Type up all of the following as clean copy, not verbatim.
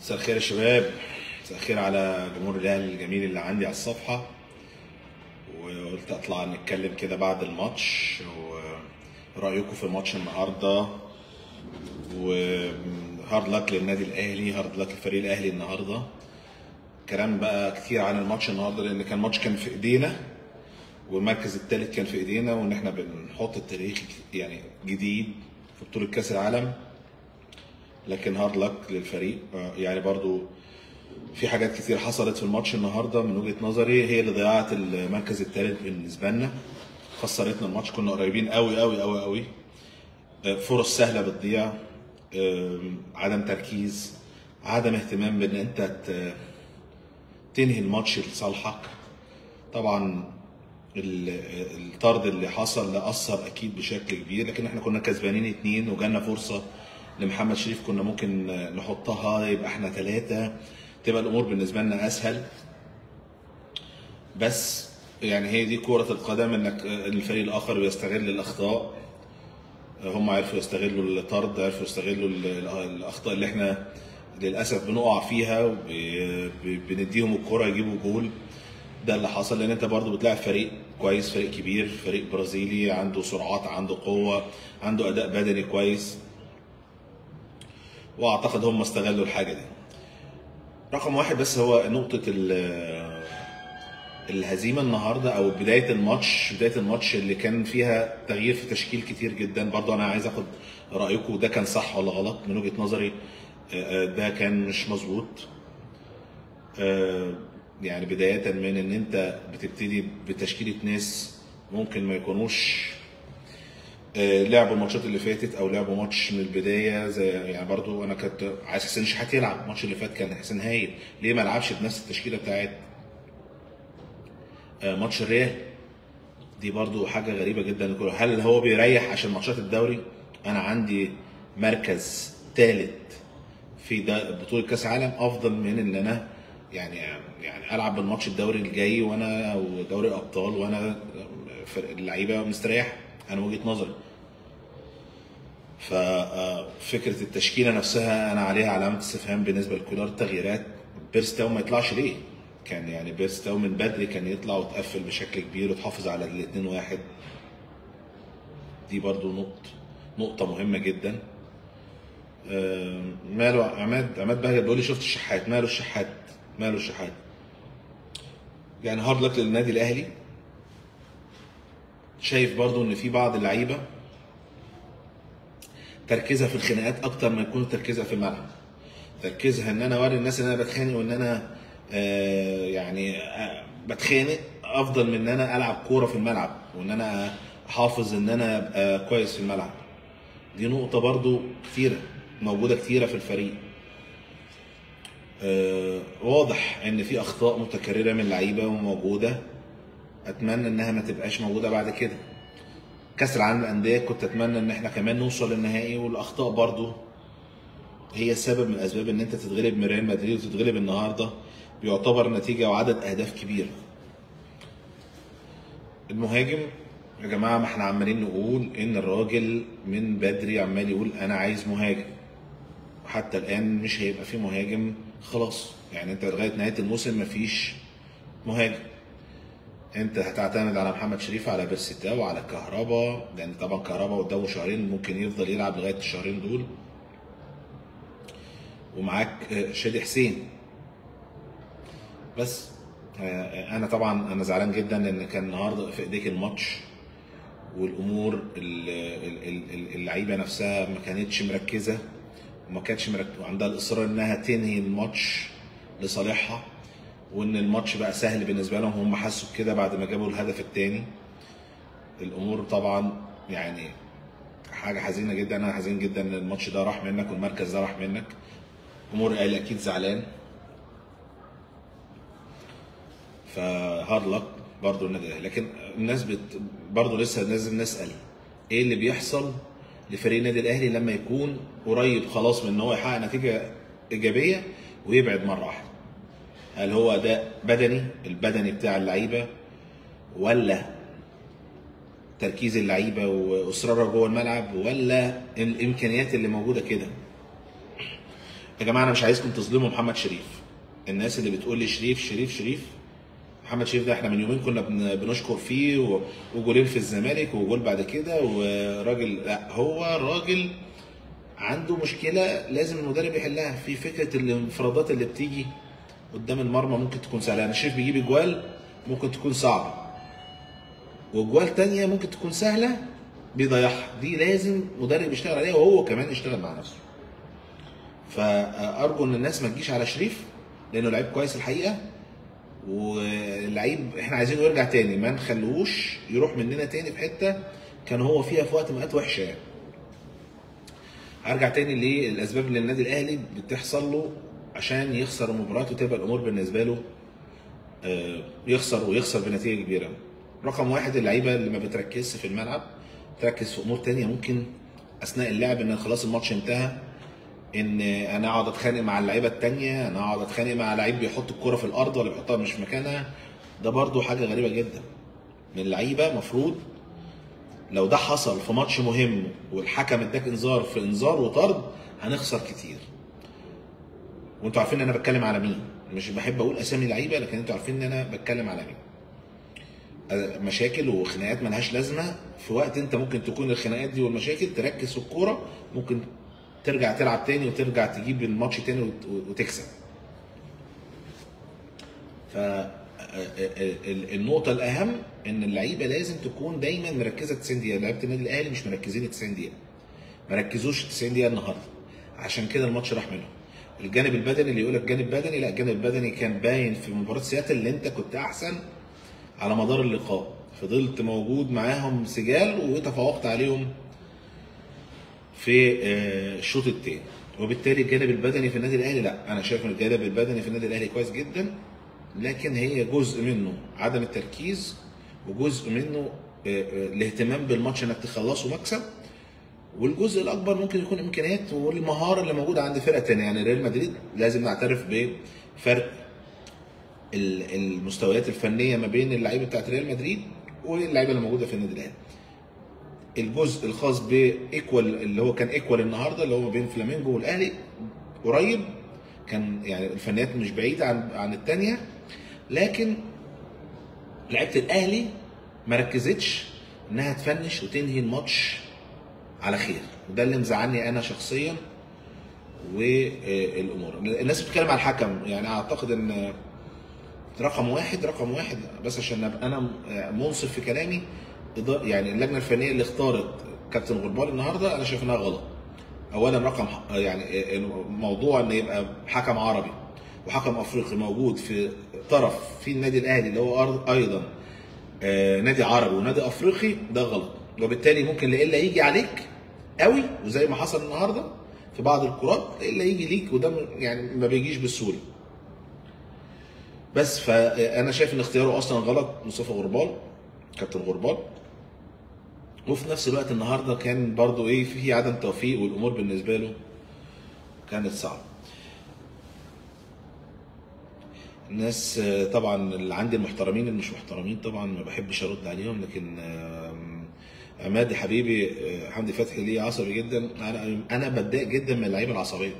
مساء الخير يا شباب، مساء الخير على جمهور الاهلي الجميل اللي عندي على الصفحه. وقلت اطلع نتكلم كده بعد الماتش ورايكم في ماتش النهارده، وهارد لك للنادي الاهلي، هارد لك للفريق الاهلي النهارده. كلام بقى كتير عن الماتش النهارده لان كان ماتش كان في ايدينا، والمركز الثالث كان في ايدينا، وان احنا بنحط التاريخ يعني جديد في بطوله كاس العالم. لكن هارد لك للفريق، يعني برضو في حاجات كتير حصلت في الماتش النهارده من وجهه نظري هي اللي ضيعت المركز الثالث بالنسبه لنا، خسرتنا الماتش. كنا قريبين قوي قوي قوي قوي، فرص سهله بتضيع، عدم تركيز، عدم اهتمام بان انت تنهي الماتش لصالحك. طبعا الطرد اللي حصل ده اثر اكيد بشكل كبير، لكن احنا كنا كسبانين 2 وجالنا فرصه لمحمد شريف كنا ممكن نحطها يبقى احنا 3، تبقى الامور بالنسبه لنا اسهل. بس يعني هي دي كرة القدم، انك الفريق الاخر بيستغل الاخطاء. هم عرفوا يستغلوا الطرد، عرفوا يستغلوا الاخطاء اللي احنا للاسف بنقع فيها، وبنديهم الكرة يجيبوا جول. ده اللي حصل، لان انت برضو بتلاعب فريق كويس، فريق كبير، فريق برازيلي عنده سرعات، عنده قوة، عنده اداء بدني كويس، واعتقد هم استغلوا الحاجة دي. رقم واحد بس هو نقطة الهزيمة النهاردة او بداية الماتش اللي كان فيها تغيير في تشكيل كتير جدا. برضو انا عايز اخد رأيكم، ده كان صح ولا غلط؟ من وجهة نظري ده كان مش مظبوط. يعني بداية من ان انت بتبتدي بتشكيلة ناس ممكن ما يكونوش لعبوا الماتشات اللي فاتت او لعبوا ماتش من البدايه. زي يعني برضو انا كنت عايز حسين شحات يلعب الماتش اللي فات، كان حسين هايل، ليه ما لعبش بنفس التشكيله بتاعت ماتش الريال؟ دي برضو حاجه غريبه جدا. هل هو بيريح عشان ماتشات الدوري؟ انا عندي مركز ثالث في ده بطوله كاس عالم افضل من ان انا يعني العب بالماتش الدوري الجاي وانا ودوري الابطال وانا اللعيبه مستريح. انا وجهه نظري. ففكره التشكيله نفسها انا عليها علامه استفهام بالنسبه لكولار. التغييرات، بيرستاو ما يطلعش ليه؟ كان يعني بيرستاو من بدري كان يطلع وتقفل بشكل كبير وتحافظ على ال2-1. دي برضو نقطه مهمه جدا. ماله عماد بهجت بيقول لي شفت الشحات؟ ماله الشحات؟ يعني هارد لك للنادي الاهلي. شايف برضو ان في بعض اللعيبه تركيزها في الخناقات اكتر ما يكون تركيزها في الملعب. تركيزها ان انا اوري الناس ان انا بتخانق، وان انا بتخانق افضل من ان انا العب كوره في الملعب، وان انا احافظ ان انا ابقى كويس في الملعب. دي نقطه برضو كتيره موجوده كتيره في الفريق. واضح ان في اخطاء متكرره من اللعيبه وموجوده، اتمنى انها ما تبقاش موجوده بعد كده. كاس العالم للانديه كنت اتمنى ان احنا كمان نوصل للنهائي، والاخطاء برضو هي السبب من اسباب ان انت تتغلب من ريال مدريد وتتغلب النهارده، بيعتبر نتيجه وعدد اهداف كبير. المهاجم يا جماعه، ما احنا عمالين نقول ان الراجل من بدري عمال يقول انا عايز مهاجم، وحتى الان مش هيبقى في مهاجم خلاص. يعني انت لغايه نهايه الموسم مفيش مهاجم. انت هتعتمد على محمد شريف، على بيرستاو، على كهربا، لان طبعا كهربا قدامه شهرين ممكن يفضل يلعب لغايه الشهرين دول، ومعاك شادي حسين. بس انا طبعا انا زعلان جدا لان كان النهارده في ايديك الماتش، والامور اللعيبه نفسها ما كانتش مركزه، وما كانتش وعندها الاصرار انها تنهي الماتش لصالحها، وان الماتش بقى سهل بالنسبه لهم. هم حسوا بكده بعد ما جابوا الهدف الثاني. الامور طبعا يعني حاجه حزينه جدا. انا حزين جدا ان الماتش ده راح منك والمركز ده راح منك. جمهور الاهلي اكيد زعلان. فهارد لك برضه النادي الاهلي، لكن الناس برضه لسه لازم نسال ايه اللي بيحصل لفريق النادي الاهلي لما يكون قريب خلاص من ان هو يحقق نتيجه ايجابيه ويبعد مره واحده. هل هو اداء البدني بتاع اللعيبه، ولا تركيز اللعيبه واصرارها جوه الملعب، ولا الامكانيات اللي موجوده كده؟ يا جماعه انا مش عايزكم تظلموا محمد شريف. الناس اللي بتقول لي شريف شريف شريف، محمد شريف ده احنا من يومين كنا بنشكر فيه وجولين في الزمالك وجول بعد كده وراجل، لا هو راجل عنده مشكله لازم المدرب يحلها في فكره الانفرادات اللي بتيجي قدام المرمى. ممكن تكون سهله، انا شايف بيجيب اجوال ممكن تكون صعبه، واجوال تانية ممكن تكون سهله بيضيعها. دي لازم مدرب يشتغل عليها وهو كمان يشتغل مع نفسه. فارجو ان الناس ما تجيش على شريف لانه لعيب كويس الحقيقه، واللعيب احنا عايزينه يرجع تاني، ما نخلوش يروح مننا تاني في حته كان هو فيها في وقت مقات وحشه يعني. هرجع تاني للاسباب اللي النادي الاهلي بتحصل له عشان يخسر مباراه وتبقى الامور بالنسبه له يخسر ويخسر بنتيجه كبيره. رقم واحد اللعيبه اللي ما بتركزش في الملعب، تركز في امور تانيه ممكن اثناء اللعب، ان خلاص الماتش انتهى، ان انا اقعد اتخانق مع اللعيبه التانيه، انا اقعد اتخانق مع لعيب بيحط الكره في الارض ولا بيحطها مش في مكانها. ده برضو حاجه غريبه جدا من اللعيبه. مفروض لو ده حصل في ماتش مهم والحكم اداك انذار في انذار وطرد هنخسر كتير. وانتوا عارفين ان انا بتكلم على مين، مش بحب اقول اسامي لعيبه لكن انتوا عارفين ان انا بتكلم على مين. مشاكل وخناقات ملهاش لازمه في وقت انت ممكن تكون الخناقات دي والمشاكل تركز في الكوره، ممكن ترجع تلعب تاني وترجع تجيب الماتش تاني وتكسب. فالنقطة الأهم إن اللعيبة لازم تكون دايما مركزة 90 دقيقة، لعيبة النادي الأهلي مش مركزين 90 دقيقة. ما ركزوش 90 دقيقة النهاردة، عشان كده الماتش راح منهم. الجانب البدني اللي يقول لك جانب بدني، لا الجانب البدني كان باين في مباراة سياتل اللي أنت كنت أحسن على مدار اللقاء، فضلت موجود معاهم سجال وتفوقت عليهم في الشوط الثاني. وبالتالي الجانب البدني في النادي الاهلي، لا انا شايف ان الجانب البدني في النادي الاهلي كويس جدا، لكن هي جزء منه عدم التركيز وجزء منه الاهتمام بالماتش انك تخلصه مكسب، والجزء الاكبر ممكن يكون امكانيات والمهاره اللي موجوده عند فرقه ثانيه. يعني ريال مدريد لازم نعترف بفرق المستويات الفنيه ما بين اللعيبه بتاعت ريال مدريد واللعيبه اللي موجوده في النادي الاهلي. الجزء الخاص بايكوال اللي هو كان ايكوال النهارده اللي هو بين فلامينجو والاهلي قريب، كان يعني الفنيات مش بعيده عن الثانيه، لكن لعيبه الاهلي ما ركزتش انها تفنش وتنهي الماتش على خير، وده اللي مزعلني انا شخصيا. والامور الناس بتتكلم على الحكم، يعني اعتقد ان رقم واحد بس عشان ابقى انا منصف في كلامي، يعني اللجنه الفنيه اللي اختارت كابتن غربال النهارده انا شايف انها غلط. اولا رقم يعني موضوع ان يبقى حكم عربي وحكم افريقي موجود في طرف في النادي الاهلي اللي هو ايضا نادي عربي ونادي افريقي، ده غلط، وبالتالي ممكن الا يجي عليك قوي، وزي ما حصل النهارده في بعض الكرات الا يجي ليك، وده يعني ما بيجيش بالسهوله. بس فانا شايف ان اختياره اصلا غلط مصطفى غربال، كابتن غربال. وفي نفس الوقت النهارده كان برضو في عدم توفيق والامور بالنسبه له كانت صعبه. الناس طبعا اللي عندي المحترمين اللي مش محترمين طبعا ما بحبش ارد عليهم، لكن عمادي حبيبي حمدي فتحي ليه عصبي جدا. انا بتضايق جدا من اللعيبه العصبيه،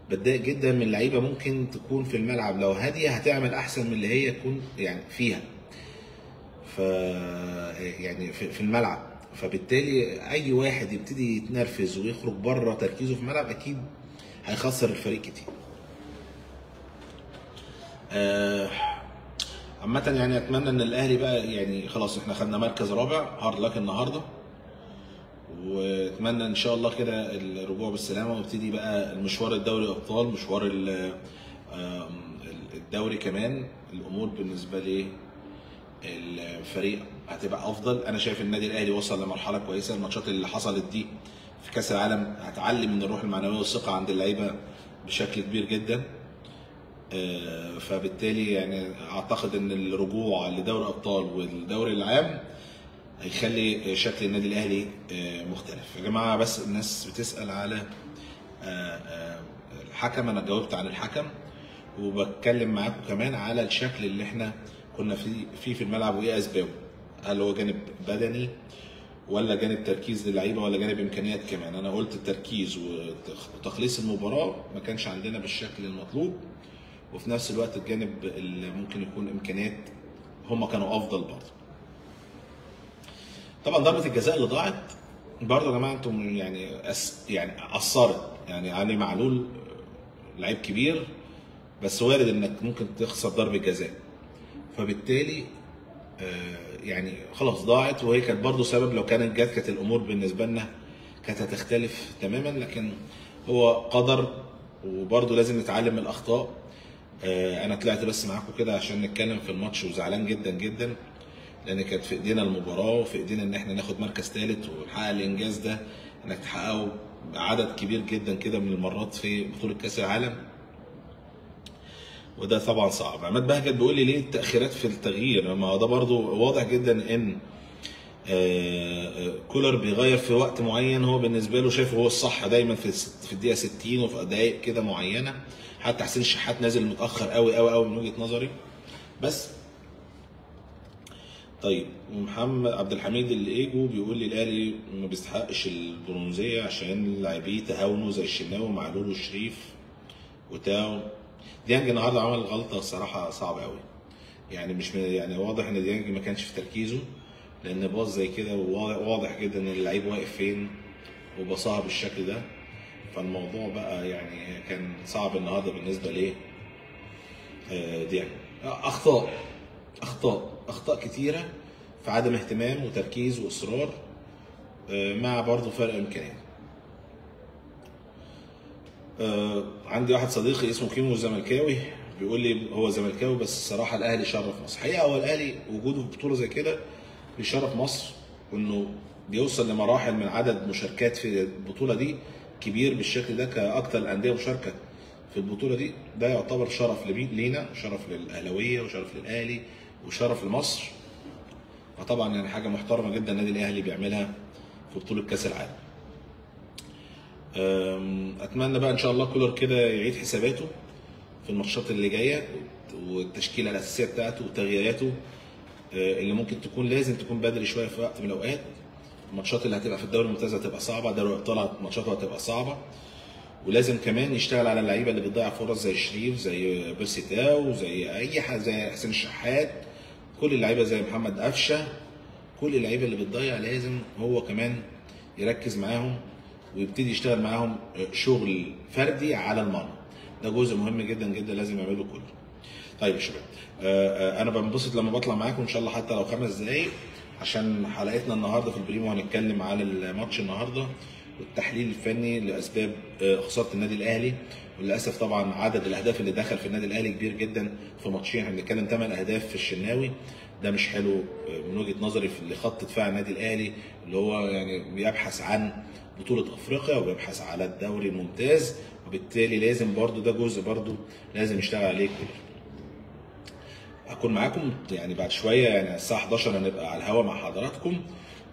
بتضايق جدا من اللعيبه ممكن تكون في الملعب لو هاديه هتعمل احسن من اللي هي تكون يعني فيها يعني في الملعب. فبالتالي اي واحد يبتدي يتنرفز ويخرج بره تركيزه في الملعب اكيد هيخسر الفريق كتير. عامة يعني اتمنى ان الاهلي بقى يعني خلاص احنا خدنا مركز رابع، هارد لك النهارده، واتمنى ان شاء الله كده الرجوع بالسلامه ويبتدي بقى المشوار الدوري ابطال، مشوار الدوري كمان. الامور بالنسبه لي الفريق هتبقى افضل. انا شايف النادي الاهلي وصل لمرحله كويسه، الماتشات اللي حصلت دي في كاس العالم هتعلم من الروح المعنويه والثقه عند اللعيبه بشكل كبير جدا. فبالتالي يعني اعتقد ان الرجوع لدوري ابطال والدوري العام هيخلي شكل النادي الاهلي مختلف. يا جماعه بس الناس بتسال على الحكم، انا جاوبت عن الحكم وبتكلم معاكم كمان على الشكل اللي احنا كنا فيه في الملعب وايه اسبابه. هل هو جانب بدني ولا جانب تركيز للعيبه ولا جانب امكانيات كمان. انا قلت التركيز وتخليص المباراه ما كانش عندنا بالشكل المطلوب، وفي نفس الوقت الجانب اللي ممكن يكون امكانيات هم كانوا افضل برضه. طبعا ضربه الجزاء اللي ضاعت برضه يا جماعه انتم يعني اثرت. يعني علي معلول لعيب كبير، بس وارد انك ممكن تخسر ضربه جزاء، فبالتالي يعني خلاص ضاعت، وهي كانت برضه سبب. لو كانت جت كانت الامور بالنسبه لنا كانت هتختلف تماما، لكن هو قدر وبرضه لازم نتعلم من الاخطاء. انا طلعت بس معاكم كده عشان نتكلم في الماتش، وزعلان جدا جدا لان كانت في ايدينا المباراه وفي ايدينا ان احنا ناخد مركز ثالث ونحقق الانجاز ده، انك تحققه عدد كبير جدا كده من المرات في بطوله كاس العالم، وده طبعا صعب. عماد بهجت بيقول لي ليه التاخيرات في التغيير؟ ما ده برضو واضح جدا ان كولر بيغير في وقت معين هو بالنسبه له شايفه هو الصح دايما في الدقيقه 60 وفي دقائق كده معينه. حتى حسين الشحات نازل متاخر قوي قوي قوي من وجهه نظري. بس طيب، ومحمد عبد الحميد الايجو بيقول لي الاهلي ما بيستحقش البرونزيه عشان لاعبيه تهاونوا زي الشناوي ومعلول وشريف وتاو. ديانج النهارده عمل غلطه الصراحه صعبه قوي، يعني مش يعني واضح ان ديانج ما كانش في تركيزه، لان باص زي كده وواضح جدا ان اللعيب واقف فين وباصها بالشكل ده. فالموضوع بقى يعني كان صعب النهارده بالنسبه ليه ديانج. اخطاء كتيره في عدم اهتمام وتركيز واصرار، مع برضه فرق امكانيات. عندي واحد صديقي اسمه كيمو زملكاوي بيقول لي هو زملكاوي بس الصراحه الاهلي شرف مصر. حقيقه هو الاهلي وجوده في بطوله زي كده بيشرف مصر، وانه بيوصل لمراحل من عدد مشاركات في البطوله دي كبير بالشكل ده كاكثر الانديه مشاركه في البطوله دي. ده يعتبر شرف لينا، وشرف للاهلاويه، وشرف للاهلي، وشرف لمصر. فطبعا يعني حاجه محترمه جدا النادي الاهلي بيعملها في بطوله كاس العالم. اتمنى بقى ان شاء الله كولر كده يعيد حساباته في الماتشات اللي جايه، والتشكيله الاساسيه بتاعته وتغييراته اللي ممكن تكون لازم تكون بدري شويه في وقت من الاوقات. الماتشات اللي هتبقى في الدوري الممتاز هتبقى صعبه، دوري الابطال ماتشاته هتبقى صعبه، ولازم كمان يشتغل على اللعيبه اللي بتضيع فرص زي شريف، زي بيرسي تاو، زي اي حد، زي حسين الشحات، كل اللعيبه زي محمد قفشه، كل اللعيبه اللي بتضيع لازم هو كمان يركز معاهم ويبتدي يشتغل معاهم شغل فردي على المرمى. ده جزء مهم جدا جدا لازم يعمله كله. طيب يا شباب، انا بنبسط لما بطلع معاكم ان شاء الله حتى لو 5 دقايق، عشان حلقتنا النهارده في البريمو هنتكلم على الماتش النهارده والتحليل الفني لاسباب خساره النادي الاهلي. وللاسف طبعا عدد الاهداف اللي دخل في النادي الاهلي كبير جدا في ماتشين. احنا بنتكلم 8 اهداف في الشناوي، ده مش حلو من وجهه نظري في خط دفاع النادي الاهلي اللي هو يعني بيبحث عن بطوله افريقيا وبيبحث على الدوري الممتاز، وبالتالي لازم برضو ده جزء برضو لازم يشتغل عليه كله. هكون معاكم يعني بعد شويه، يعني الساعه 11 هنبقى على الهواء مع حضراتكم.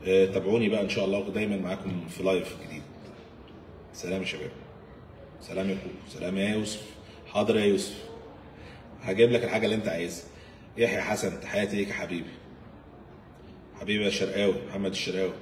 تابعوني بقى ان شاء الله دايما معاكم في لايف جديد. سلام يا شباب، سلام يا كوكو، سلام يا يوسف. حاضر يا يوسف، هجيب لك الحاجه اللي انت عايزها. يحيى حسن، تحياتي ليك يا حبيبي، حبيبي يا شرقاوي، محمد الشرقاوي.